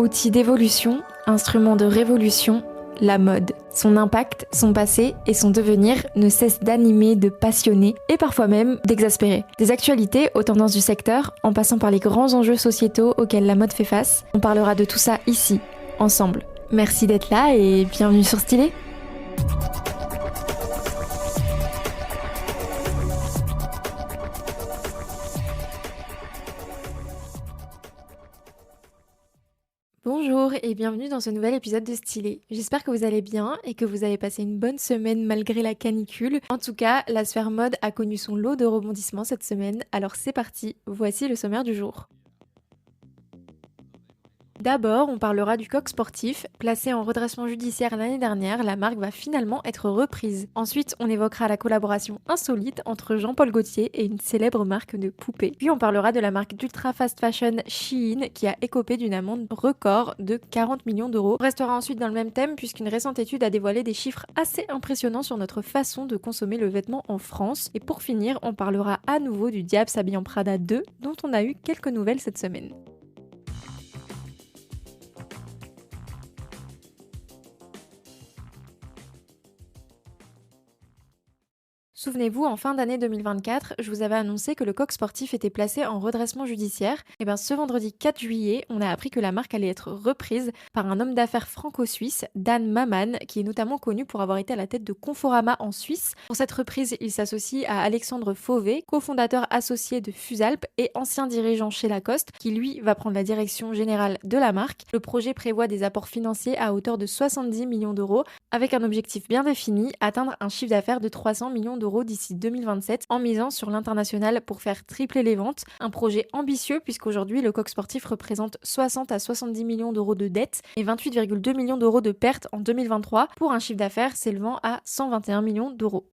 Outil d'évolution, instrument de révolution, la mode. Son impact, son passé et son devenir ne cessent d'animer, de passionner et parfois même d'exaspérer. Des actualités aux tendances du secteur, en passant par les grands enjeux sociétaux auxquels la mode fait face, on parlera de tout ça ici, ensemble. Merci d'être là et bienvenue sur Stylé. Bonjour et bienvenue dans ce nouvel épisode de Stylé. J'espère que vous allez bien et que vous avez passé une bonne semaine malgré la canicule. En tout cas, la sphère mode a connu son lot de rebondissements cette semaine, alors c'est parti, voici le sommaire du jour. D'abord, on parlera du coq sportif. Placé en redressement judiciaire l'année dernière, la marque va finalement être reprise. Ensuite, on évoquera la collaboration insolite entre Jean-Paul Gaultier et une célèbre marque de poupées. Puis on parlera de la marque d'ultra fast fashion Shein qui a écopé d'une amende record de 40 millions d'euros. On restera ensuite dans le même thème puisqu'une récente étude a dévoilé des chiffres assez impressionnants sur notre façon de consommer le vêtement en France. Et pour finir, on parlera à nouveau du Diable s'habille en Prada 2 dont on a eu quelques nouvelles cette semaine. Souvenez-vous, en fin d'année 2024, je vous avais annoncé que le coq sportif était placé en redressement judiciaire. Et bien ce vendredi 4 juillet, on a appris que la marque allait être reprise par un homme d'affaires franco-suisse, Dan Maman, qui est notamment connu pour avoir été à la tête de Conforama en Suisse. Pour cette reprise, il s'associe à Alexandre Fauvet, cofondateur associé de Fusalp et ancien dirigeant chez Lacoste, qui lui va prendre la direction générale de la marque. Le projet prévoit des apports financiers à hauteur de 70 millions d'euros, avec un objectif bien défini, atteindre un chiffre d'affaires de 300 millions d'euros d'ici 2027 en misant sur l'international pour faire tripler les ventes. Un projet ambitieux puisqu'aujourd'hui le coq sportif représente 60 à 70 millions d'euros de dettes et 28,2 millions d'euros de pertes en 2023 pour un chiffre d'affaires s'élevant à 121 millions d'euros.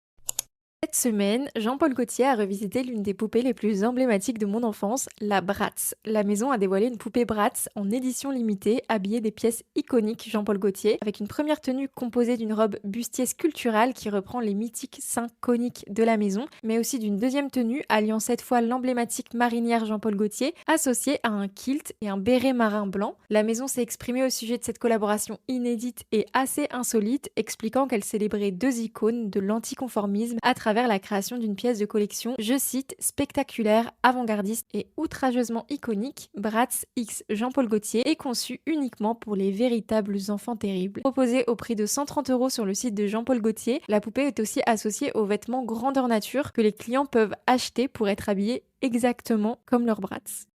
Cette semaine, Jean-Paul Gaultier a revisité l'une des poupées les plus emblématiques de mon enfance, la Bratz. La maison a dévoilé une poupée Bratz en édition limitée, habillée des pièces iconiques Jean-Paul Gaultier, avec une première tenue composée d'une robe bustier sculpturale qui reprend les mythiques seins coniques de la maison, mais aussi d'une deuxième tenue alliant cette fois l'emblématique marinière Jean-Paul Gaultier, associée à un kilt et un béret marin blanc. La maison s'est exprimée au sujet de cette collaboration inédite et assez insolite, expliquant qu'elle célébrait deux icônes de l'anticonformisme à travers la création d'une pièce de collection, je cite, spectaculaire, avant-gardiste et outrageusement iconique. Bratz X Jean-Paul Gaultier est conçu uniquement pour les véritables enfants terribles. Proposée au prix de 130 € sur le site de Jean-Paul Gaultier, la poupée est aussi associée aux vêtements grandeur nature que les clients peuvent acheter pour être habillés exactement comme leur Bratz.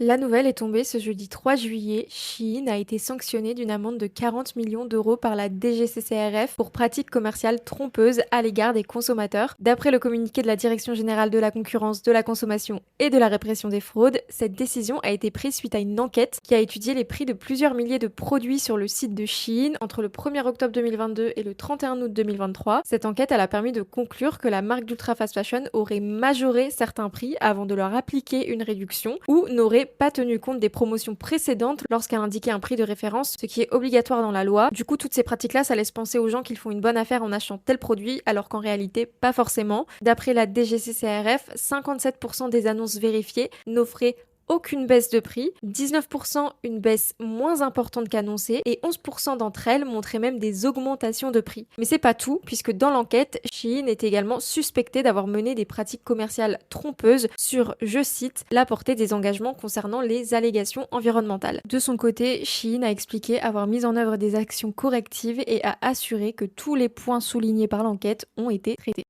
La nouvelle est tombée ce jeudi 3 juillet. Shein a été sanctionné d'une amende de 40 millions d'euros par la DGCCRF pour pratiques commerciales trompeuses à l'égard des consommateurs. D'après le communiqué de la Direction générale de la concurrence, de la consommation et de la répression des fraudes, cette décision a été prise suite à une enquête qui a étudié les prix de plusieurs milliers de produits sur le site de Shein entre le 1er octobre 2022 et le 31 août 2023. Cette enquête a permis de conclure que la marque d'ultra fast fashion aurait majoré certains prix avant de leur appliquer une réduction ou n'aurait pas tenu compte des promotions précédentes lorsqu'elle indiquait un prix de référence, ce qui est obligatoire dans la loi. Du coup, toutes ces pratiques-là, ça laisse penser aux gens qu'ils font une bonne affaire en achetant tel produit, alors qu'en réalité, pas forcément. D'après la DGCCRF, 57% des annonces vérifiées n'offraient aucune baisse de prix, 19% une baisse moins importante qu'annoncée et 11% d'entre elles montraient même des augmentations de prix. Mais c'est pas tout, puisque dans l'enquête, Shein est également suspecté d'avoir mené des pratiques commerciales trompeuses sur, je cite, la portée des engagements concernant les allégations environnementales. De son côté, Shein a expliqué avoir mis en œuvre des actions correctives et a assuré que tous les points soulignés par l'enquête ont été traités.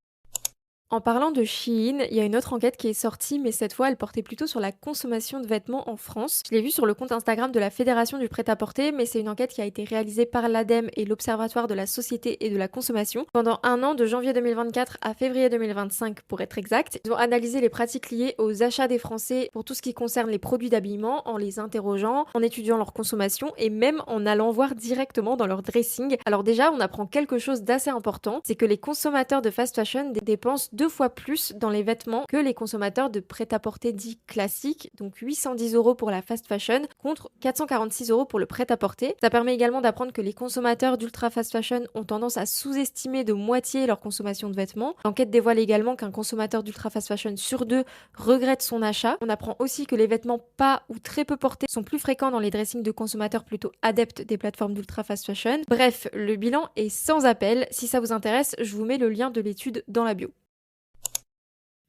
En parlant de Shein, il y a une autre enquête qui est sortie, mais cette fois elle portait plutôt sur la consommation de vêtements en France. Je l'ai vue sur le compte Instagram de la Fédération du prêt-à-porter, mais c'est une enquête qui a été réalisée par l'ADEME et l'Observatoire de la société et de la consommation. Pendant un an, de janvier 2024 à février 2025 pour être exact, ils ont analysé les pratiques liées aux achats des Français pour tout ce qui concerne les produits d'habillement, en les interrogeant, en étudiant leur consommation et même en allant voir directement dans leur dressing. Alors déjà, on apprend quelque chose d'assez important, c'est que les consommateurs de fast fashion dépensent 2 fois plus dans les vêtements que les consommateurs de prêt-à-porter dit classique, donc 810 € pour la fast fashion contre 446 € pour le prêt-à-porter. Ça permet également d'apprendre que les consommateurs d'ultra fast fashion ont tendance à sous-estimer de moitié leur consommation de vêtements. L'enquête dévoile également qu'un consommateur d'ultra fast fashion sur 2 regrette son achat. On apprend aussi que les vêtements pas ou très peu portés sont plus fréquents dans les dressings de consommateurs plutôt adeptes des plateformes d'ultra fast fashion. Bref, le bilan est sans appel. Si ça vous intéresse, je vous mets le lien de l'étude dans la bio.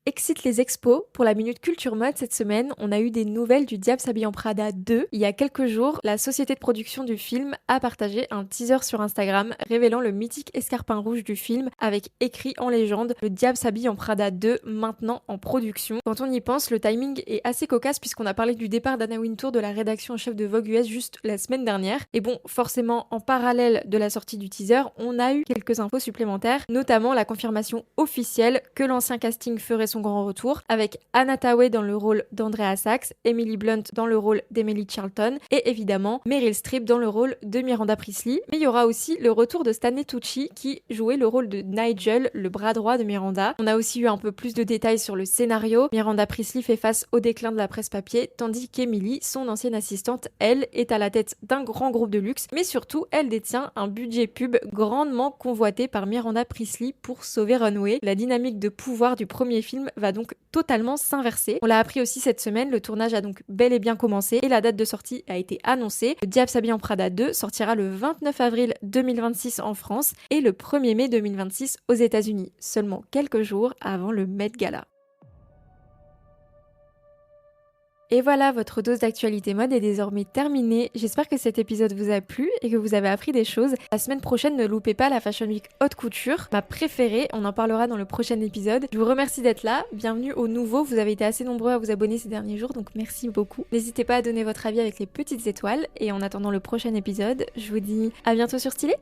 Excite les expos. Pour la Minute Culture Mode cette semaine, on a eu des nouvelles du Diable s'habille en Prada 2. Il y a quelques jours, la société de production du film a partagé un teaser sur Instagram révélant le mythique escarpin rouge du film avec écrit en légende le Diable s'habille en Prada 2 maintenant en production. Quand on y pense, le timing est assez cocasse puisqu'on a parlé du départ d'Anna Wintour de la rédaction en chef de Vogue US juste la semaine dernière. Et bon, forcément, en parallèle de la sortie du teaser, on a eu quelques infos supplémentaires, notamment la confirmation officielle que l'ancien casting ferait son grand retour, avec Anna Thaoué dans le rôle d'Andrea Sachs, Emily Blunt dans le rôle d'Emily Charlton et évidemment Meryl Streep dans le rôle de Miranda Priestly. Mais il y aura aussi le retour de Stanley Tucci qui jouait le rôle de Nigel, le bras droit de Miranda. On a aussi eu un peu plus de détails sur le scénario. Miranda Priestly fait face au déclin de la presse papier, tandis qu'Emily, son ancienne assistante, elle, est à la tête d'un grand groupe de luxe, mais surtout, elle détient un budget pub grandement convoité par Miranda Priestly pour sauver Runway. La dynamique de pouvoir du premier film va donc totalement s'inverser. On l'a appris aussi cette semaine, le tournage a donc bel et bien commencé et la date de sortie a été annoncée. Le Diable s'habille en Prada 2 sortira le 29 avril 2026 en France et le 1er mai 2026 aux États-Unis, seulement quelques jours avant le Met Gala. Et voilà, votre dose d'actualité mode est désormais terminée. J'espère que cet épisode vous a plu et que vous avez appris des choses. La semaine prochaine, ne loupez pas la Fashion Week haute couture, ma préférée. On en parlera dans le prochain épisode. Je vous remercie d'être là. Bienvenue aux nouveaux. Vous avez été assez nombreux à vous abonner ces derniers jours, donc merci beaucoup. N'hésitez pas à donner votre avis avec les petites étoiles. Et en attendant le prochain épisode, je vous dis à bientôt sur Stylé.